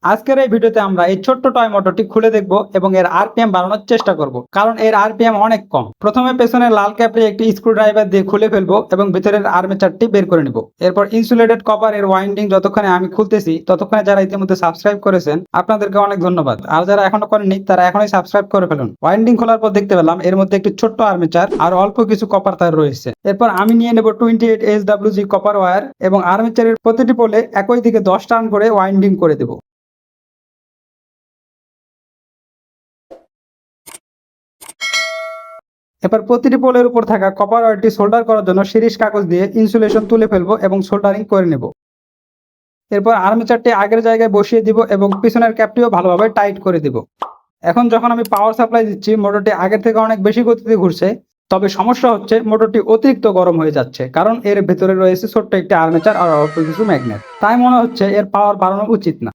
আজকের এই ভিডিওতে আমরা এই ছোট্ট টয় মোটরটি খুলে দেখব এবং এর আরপিএম বাড়ানোর চেষ্টা করব, কারণ এর আরপিএম অনেক কম। প্রথমে পেছনের লাল ক্যাপটি একটি স্ক্রুড্রাইভার দিয়ে খুলে ফেলবো এবং ভিতরের আর্মেচারটি বের করে নিব। এরপর ইনসুলেটেড কপার এর ওয়াইন্ডিং যতক্ষণে আমি খুলতেছি ততক্ষণে যারা ইতিমধ্যে সাবস্ক্রাইব করেছেন আপনাদেরকে অনেক ধন্যবাদ, আর যারা এখনো করেননি তারা এখনই সাবস্ক্রাইব করে ফেলুন। ওয়াইন্ডিং খোলার পর দেখতে পেলাম এর মধ্যে একটি ছোট্ট আর্মেচার আর অল্প কিছু কপার তার রয়েছে। এরপর আমি নিয়ে নেব 28 SWG কপার ওয়্যার এবং আর্মেচারের প্রতিটি পোলে একই দিকে 10 টার্ন করে ওয়াইন্ডিং করে দেব। এবার প্রতিটি পোলের উপর থাকা কপার ওয়্যারটি সোল্ডার করার জন্য সিরিজ কাগজ দিয়ে ইনসুলেশন তুলে ফেলবো এবং সোল্ডারিং করে নেব। এরপর আর্মেচারটি আগের জায়গায় বসিয়ে দিব এবং পিছনের ক্যাপটিও ভালোভাবে টাইট করে দিব। এখন যখন আমি পাওয়ার সাপ্লাই দিচ্ছি মোটরটি আগের থেকে অনেক বেশি গতিতে ঘুরছে, তবে সমস্যা হচ্ছে মোটরটি অতিরিক্ত গরম হয়ে যাচ্ছে, কারণ এর ভেতরে রয়েছে ছোট্ট একটি আর্মেচার আর অল্প কিছু ম্যাগনেট। তাই মনে হচ্ছে এর পাওয়ার বাড়ানো উচিত না।